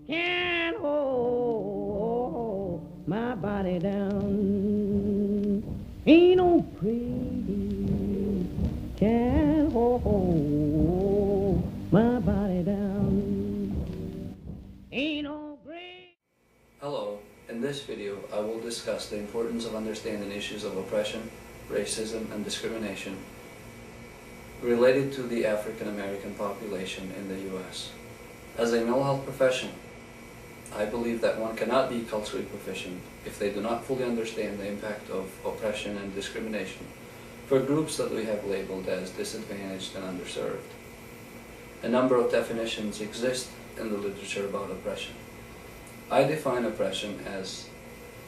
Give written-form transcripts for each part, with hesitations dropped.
Can't hold my body down. Ain't no pretty can't hold my body down. Ain't no great. Hello, in this video I will discuss the importance of understanding issues of oppression, racism, and discrimination related to the African American population in the U.S. As a mental health professional, I believe that one cannot be culturally proficient if they do not fully understand the impact of oppression and discrimination for groups that we have labeled as disadvantaged and underserved. A number of definitions exist in the literature about oppression. I define oppression as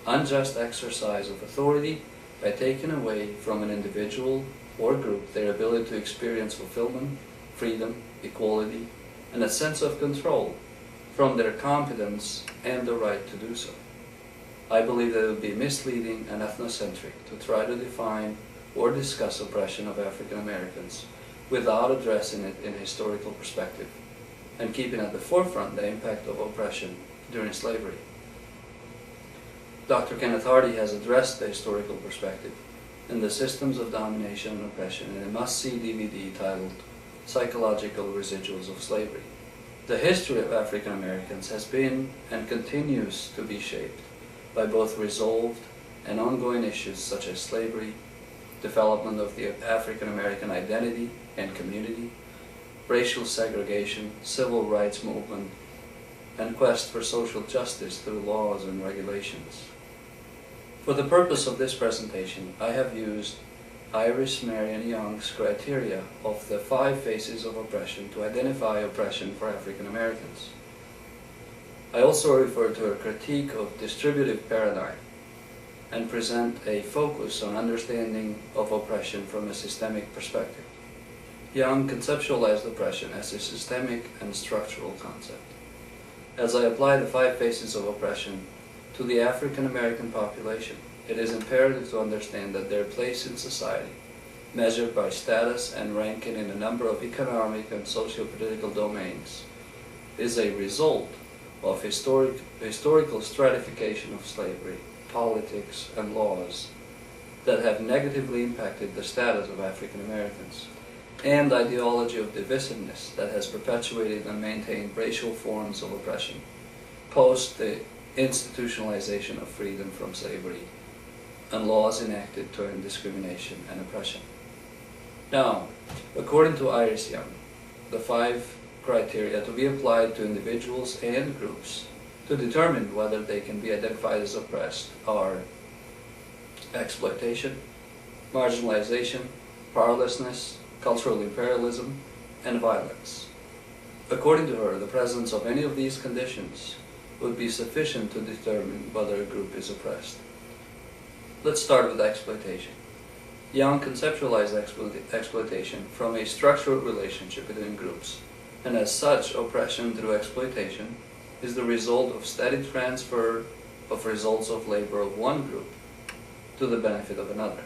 unjust exercise of authority by taking away from an individual or group their ability to experience fulfillment, freedom, equality, and a sense of control from their competence and the right to do so. I believe that it would be misleading and ethnocentric to try to define or discuss oppression of African Americans without addressing it in a historical perspective and keeping at the forefront the impact of oppression during slavery. Dr. Kenneth Hardy has addressed the historical perspective in The Systems of Domination and Oppression in a must-see DVD titled Psychological Residuals of Slavery. The history of African Americans has been and continues to be shaped by both resolved and ongoing issues such as slavery, development of the African American identity and community, racial segregation, civil rights movement, and quest for social justice through laws and regulations. For the purpose of this presentation, I have used Iris Marion Young's criteria of the 5 phases of oppression to identify oppression for African Americans. I also refer to her critique of distributive paradigm and present a focus on understanding of oppression from a systemic perspective. Young conceptualized oppression as a systemic and structural concept. As I apply the 5 phases of oppression to the African American population, it is imperative to understand that their place in society, measured by status and ranking in a number of economic and socio-political domains, is a result of historical stratification of slavery, politics, and laws that have negatively impacted the status of African Americans, and ideology of divisiveness that has perpetuated and maintained racial forms of oppression post the institutionalization of freedom from slavery and laws enacted to end discrimination and oppression. Now, according to Iris Young, the 5 criteria to be applied to individuals and groups to determine whether they can be identified as oppressed are exploitation, marginalization, powerlessness, cultural imperialism, and violence. According to her, the presence of any of these conditions would be sufficient to determine whether a group is oppressed. Let's start with exploitation. Young conceptualized exploitation from a structural relationship between groups, and as such, oppression through exploitation is the result of steady transfer of results of labor of one group to the benefit of another.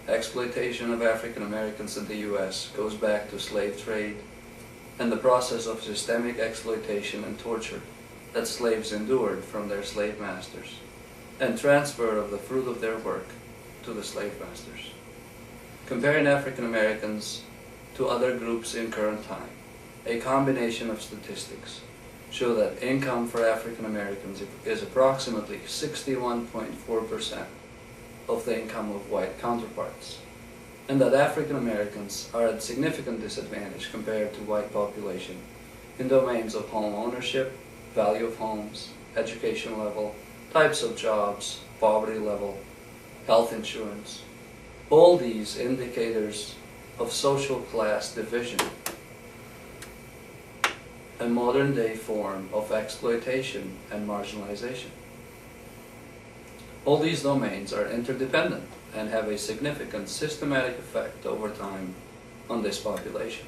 Exploitation of African Americans in the U.S. goes back to slave trade and the process of systemic exploitation and torture that slaves endured from their slave masters, and transfer of the fruit of their work to the slave masters. Comparing African Americans to other groups in current time, a combination of statistics show that income for African Americans is approximately 61.4% of the income of white counterparts, and that African Americans are at significant disadvantage compared to white population in domains of home ownership, value of homes, education level, types of jobs, poverty level, health insurance. All these indicators of social class division, a modern day form of exploitation and marginalization. All these domains are interdependent and have a significant systematic effect over time on this population.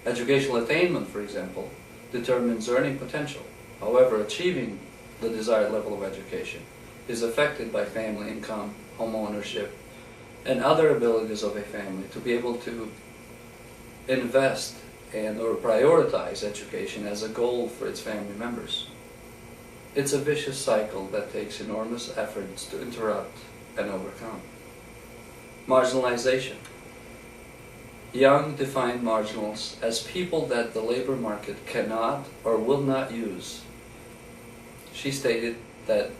Educational attainment, for example, determines earning potential. However, achieving the desired level of education is affected by family income, home ownership, and other abilities of a family to be able to invest and or prioritize education as a goal for its family members. It's a vicious cycle that takes enormous efforts to interrupt and overcome. Marginalization. Young defined marginals as people that the labor market cannot or will not use. She stated that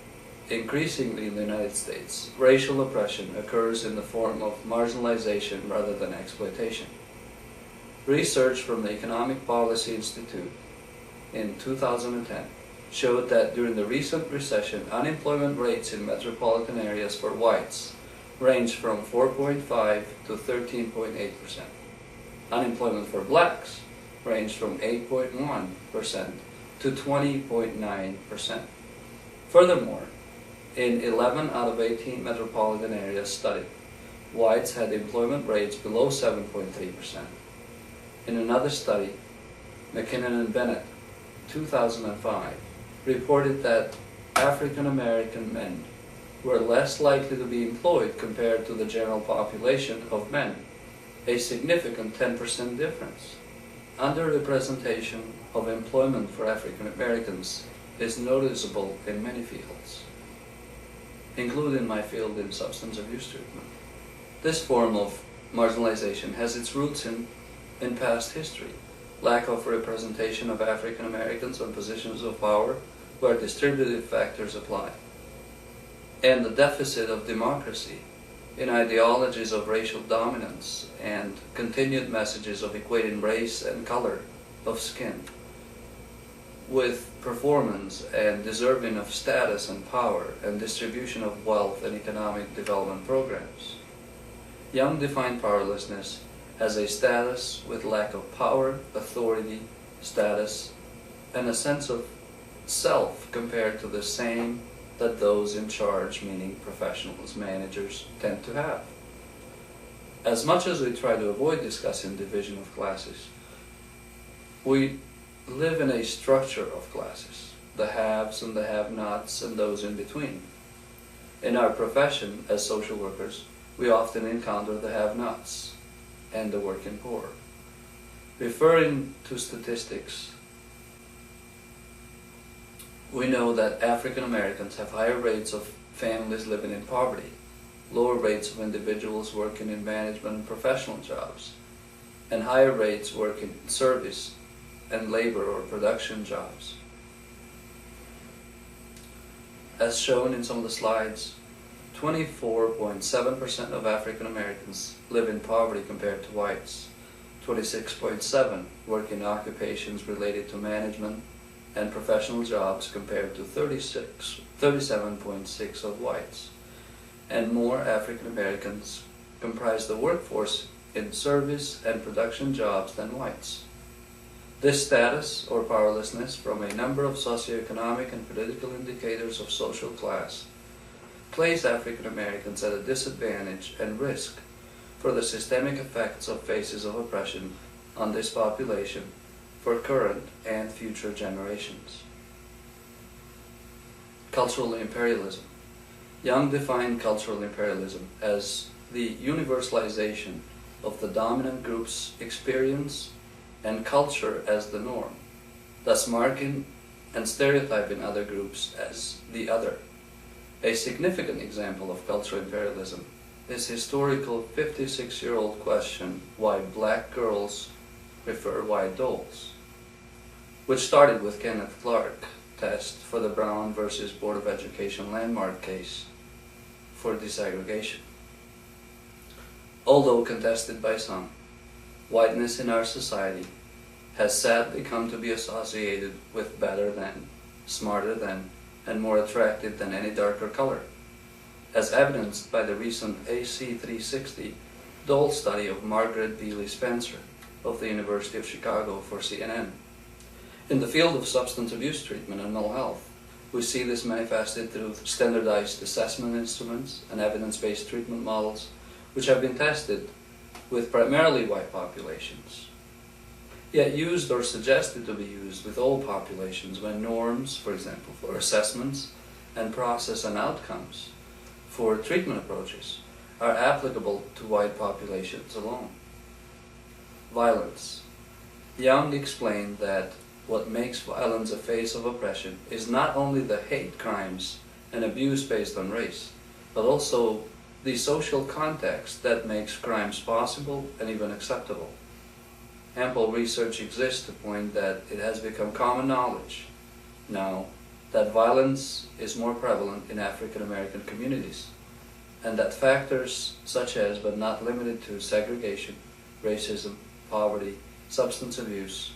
increasingly in the United States, racial oppression occurs in the form of marginalization rather than exploitation. Research from the Economic Policy Institute in 2010 showed that during the recent recession, unemployment rates in metropolitan areas for whites ranged from 4.5 to 13.8%. Unemployment for blacks ranged from 8.1% to 20.9%. Furthermore, in 11 out of 18 metropolitan areas studied, whites had employment rates below 7.3%. In another study, McKinnon and Bennett, 2005, reported that African American men were less likely to be employed compared to the general population of men, a significant 10% difference. Underrepresentation of employment for African Americans is noticeable in many fields, including my field in substance abuse treatment. This form of marginalization has its roots in past history. Lack of representation of African Americans on positions of power where distributive factors apply, and the deficit of democracy in ideologies of racial dominance and continued messages of equating race and color of skin with performance and deserving of status and power and distribution of wealth and economic development programs. Young defined powerlessness as a status with lack of power, authority, status, and a sense of self compared to the same that those in charge, meaning professionals, managers, tend to have. As much as we try to avoid discussing division of classes, we live in a structure of classes, the haves and the have-nots and those in between. In our profession as social workers, we often encounter the have-nots and the working poor. Referring to statistics, we know that African Americans have higher rates of families living in poverty, lower rates of individuals working in management and professional jobs, and higher rates working in service and labor or production jobs. As shown in some of the slides, 24.7% of African Americans live in poverty compared to whites, 26.7% work in occupations related to management and professional jobs compared to 37.6% of whites, and more African Americans comprise the workforce in service and production jobs than whites. This status or powerlessness from a number of socioeconomic and political indicators of social class place African Americans at a disadvantage and risk for the systemic effects of phases of oppression on this population for current and future generations. Cultural imperialism. Young defined cultural imperialism as the universalization of the dominant group's experience and culture as the norm, thus marking and stereotyping other groups as the other. A significant example of cultural imperialism is historical 56-year-old question why black girls prefer white dolls, which started with Kenneth Clark test for the Brown versus Board of Education landmark case for desegregation. Although contested by some, whiteness in our society has sadly come to be associated with better than, smarter than, and more attractive than any darker color, as evidenced by the recent AC360 doll study of Margaret Beeley Spencer of the University of Chicago for CNN. In the field of substance abuse treatment and mental health, we see this manifested through standardized assessment instruments and evidence-based treatment models, which have been tested with primarily white populations, yet used or suggested to be used with all populations when norms, for example, for assessments and process and outcomes for treatment approaches are applicable to white populations alone. Violence. Young explained that what makes violence a face of oppression is not only the hate crimes and abuse based on race, but also the social context that makes crimes possible and even acceptable. Ample research exists to point that it has become common knowledge now that violence is more prevalent in African American communities, and that factors such as, but not limited to, segregation, racism, poverty, substance abuse,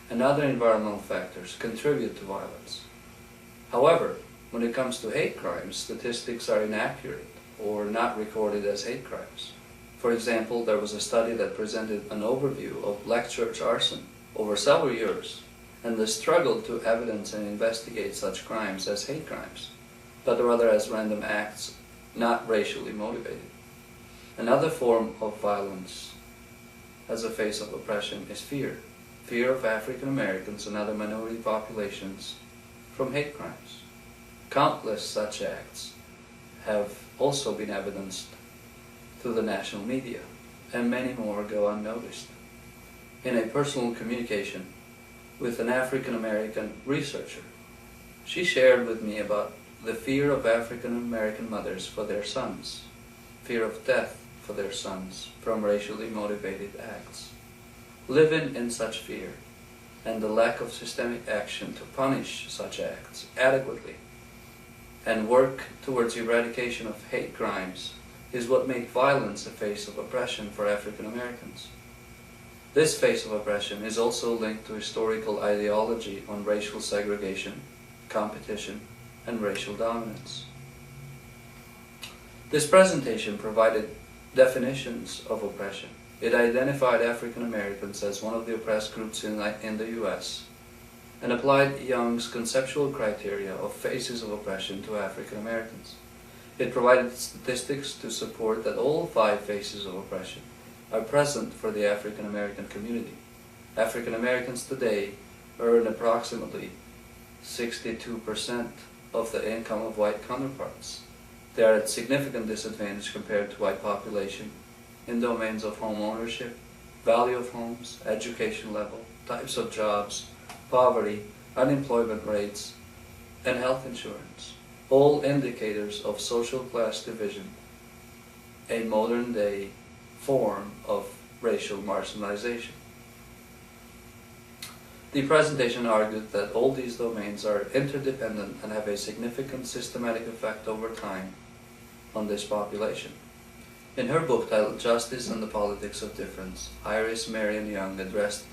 and other environmental factors contribute to violence. However, when it comes to hate crimes, statistics are inaccurate or not recorded as hate crimes. For example, there was a study that presented an overview of black church arson over several years, and the struggle to evidence and investigate such crimes as hate crimes, but rather as random acts not racially motivated. Another form of violence as a face of oppression is fear. Fear of African Americans and other minority populations from hate crimes. Countless such acts have also been evidenced through the national media, and many more go unnoticed. In a personal communication with an African American researcher, she shared with me about the fear of African American mothers for their sons, fear of death for their sons from racially motivated acts. Living in such fear and the lack of systemic action to punish such acts adequately and work towards eradication of hate crimes is what makes violence a face of oppression for African Americans. This face of oppression is also linked to historical ideology on racial segregation, competition, and racial dominance. This presentation provided definitions of oppression. It identified African Americans as one of the oppressed groups in the U.S. and applied Young's conceptual criteria of faces of oppression to African Americans. It provided statistics to support that all 5 faces of oppression are present for the African American community. African Americans today earn approximately 62% of the income of white counterparts. They are at significant disadvantage compared to white population in domains of home ownership, value of homes, education level, types of jobs, poverty, unemployment rates, and health insurance, all indicators of social class division, a modern day form of racial marginalization. The presentation argued that all these domains are interdependent and have a significant systematic effect over time on this population. In her book titled Justice and the Politics of Difference, Iris Marion Young addressed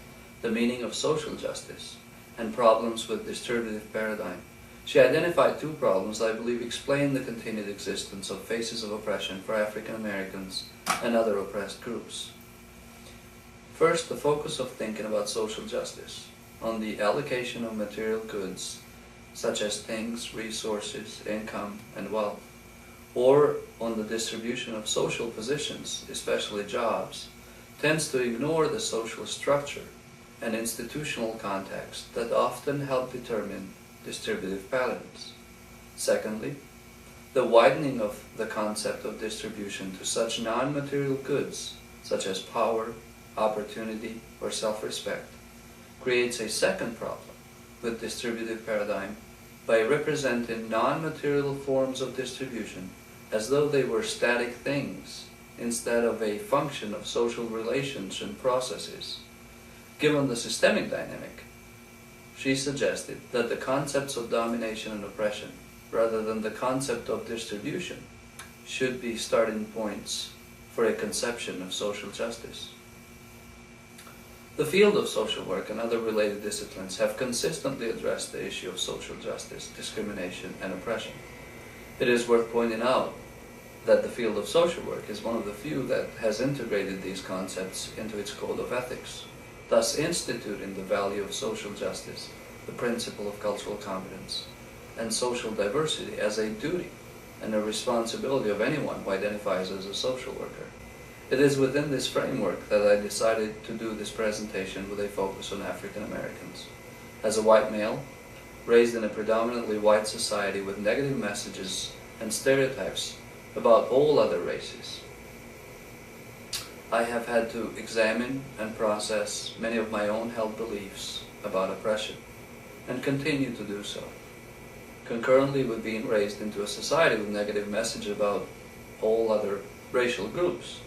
the meaning of social justice and problems with distributive paradigm. She identified 2 problems I believe explain the continued existence of faces of oppression for African Americans and other oppressed groups. First, the focus of thinking about social justice on the allocation of material goods such as things, resources, income, and wealth, or on the distribution of social positions, especially jobs, tends to ignore the social structure and institutional context that often help determine distributive patterns. Secondly, the widening of the concept of distribution to such non-material goods such as power, opportunity, or self-respect creates a second problem with distributive paradigm by representing non-material forms of distribution as though they were static things instead of a function of social relations and processes. Given the systemic dynamic, she suggested that the concepts of domination and oppression, rather than the concept of distribution, should be starting points for a conception of social justice. The field of social work and other related disciplines have consistently addressed the issue of social justice, discrimination, and oppression. It is worth pointing out that the field of social work is one of the few that has integrated these concepts into its code of ethics, thus instituting the value of social justice, the principle of cultural competence, and social diversity as a duty and a responsibility of anyone who identifies as a social worker. It is within this framework that I decided to do this presentation with a focus on African Americans. As a white male, raised in a predominantly white society with negative messages and stereotypes about all other races, I have had to examine and process many of my own held beliefs about oppression, and continue to do so. Concurrently with being raised into a society with negative message about all other racial groups,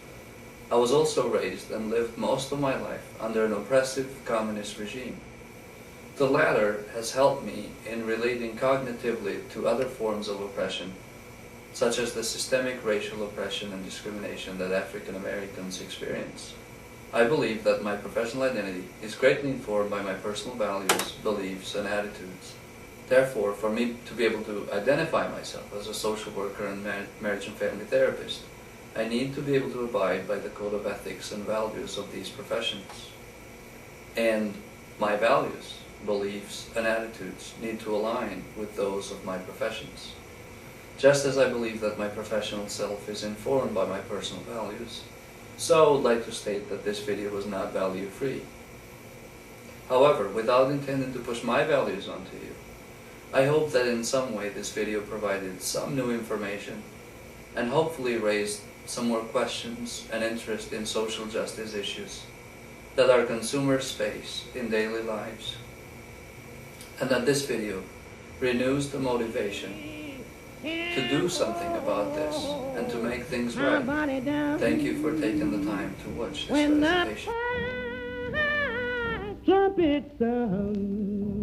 I was also raised and lived most of my life under an oppressive communist regime. The latter has helped me in relating cognitively to other forms of oppression, such as the systemic racial oppression and discrimination that African Americans experience. I believe that my professional identity is greatly informed by my personal values, beliefs, and attitudes. Therefore, for me to be able to identify myself as a social worker and marriage and family therapist, I need to be able to abide by the code of ethics and values of these professions. And my values, beliefs, and attitudes need to align with those of my professions. Just as I believe that my professional self is informed by my personal values, so I would like to state that this video is not value-free. However, without intending to push my values onto you, I hope that in some way this video provided some new information and hopefully raised some more questions and interest in social justice issues that our consumers face in daily lives. And that this video renews the motivation to do something about this and to make things right. Thank you for taking the time to watch this presentation. Trumpet sound.